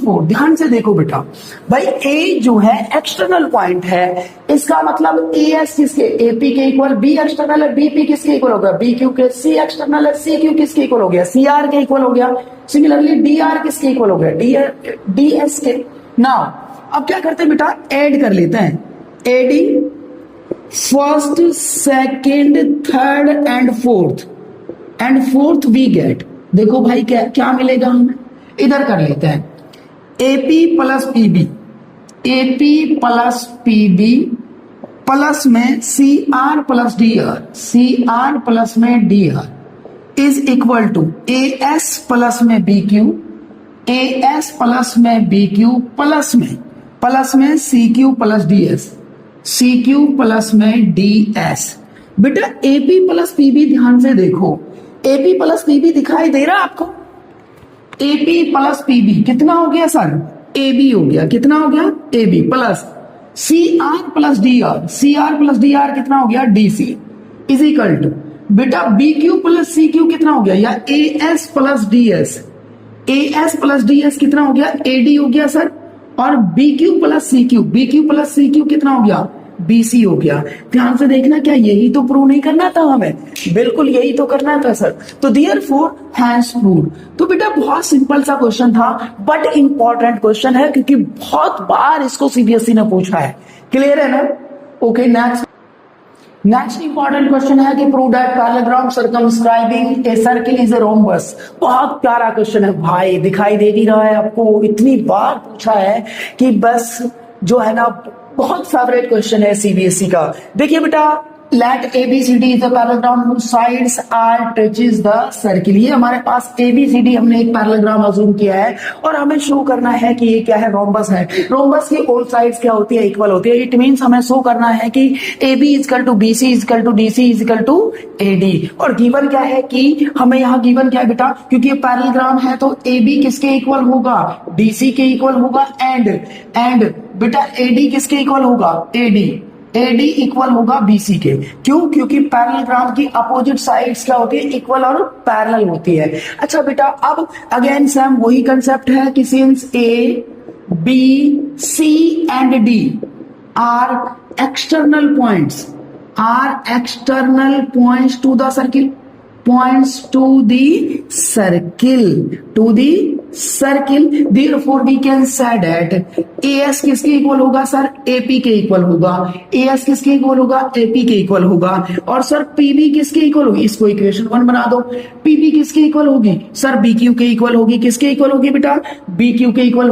4। ध्यान से देखो बेटा, भाई ए जो है एक्सटर्नल पॉइंट है, इसका मतलब ए एस किसके, एपी के इक्वल, बी एक्सटर्नल है, बीपी किसके इक्वल हो गया, बी क्यू के, सी एक्सटर्नल है, सी क्यू किसके इक्वल हो गया, सी आर के इक्वल हो गया। सिमिलरली डी आर किसके इक्वल हो गया, डी एस के। नाउ अब क्या करते हैं बेटा, ऐड कर लेते हैं, adding first second third and fourth we get. देखो भाई क्या मिलेगा हमें, इधर कर लेते हैं, AP plus PB, AP plus PB plus में C R plus D R, C R plus में D R is equal to A S plus में B Q, A S plus में बी क्यू प्लस में C Q plus D S, C Q plus में D S. बेटा AP plus PB ध्यान से देखो, AP plus PB दिखाई दे रहा है आपको, एपी प्लस पीबी कितना हो गया सर, एबी हो गया, कितना हो गया, AB plus C R plus D R, C R plus D R कितना हो गया, डीसी इज इक्वल टू बेटा B Q plus C Q कितना हो गया, या A S plus D S, A S plus D S कितना हो गया, एडी हो गया सर, और B Q plus C Q, B Q plus C Q कितना हो गया, बीसी हो गया। ध्यान से देखना, क्या यही तो प्रूव नहीं करना था हमें, बिल्कुल यही तो करना था सर। तो देयरफॉर हैज प्रूव्ड। तो बेटा बहुत सिंपल सा क्वेश्चन था, बट इंपॉर्टेंट क्वेश्चन है क्योंकि बहुत बार इसको सीबीएसई ने पूछा है। क्लियर है ना? ओके, नेक्स्ट इंपॉर्टेंट क्वेश्चन है कि prove that parallelogram circumscribing a circle is a rhombus. बहुत प्यारा क्वेश्चन है भाई, दिखाई दे नहीं रहा है आपको, इतनी बार पूछा है कि बस जो है ना बहुत फेवरेट क्वेश्चन है सीबीएसई का। देखिए बेटा, let ABCD is the parallelogram whose sides are touches the circle। ये हमारे पास एबीसीडी हमने एक पैरेललोग्राम अज्यूम किया है और हमें शो करना है कि ये क्या है, रोम्बस है। रोम्बस की ऑल साइड्स क्या होती है, इक्वल होती है। इट मींस हमें शो करना है कि AB equal to BC equal to DC equal to AD। और गिवन क्या है कि हमें यहाँ गिवन क्या है बेटा, क्योंकि ये पैरेललोग्राम है तो AB किसके इक्वल होगा, DC के इक्वल होगा, एंड बेटा AD किसके इक्वल होगा, AD इक्वल होगा BC के। क्यों? क्योंकि पैरेललोग्राम की अपोजिट साइड्स क्या होती है, इक्वल और पैरेलल होती है। अच्छा बेटा, अब अगेन सेम वही कंसेप्ट है कि since A, B, C and D are external points to the circle, therefore we can say that AS किसके इक्वल होगा सर, AP के इक्वल होगा, AS किसके इक्वल होगा, AP के इक्वल होगा, और सर PB किसके इक्वल होगी, इसको इक्वेशन 1 बना दो। PB किसके इक्वल होगी सर, BQ के इक्वल होगी। किसके इक्वल होगी बेटा, BQ के इक्वल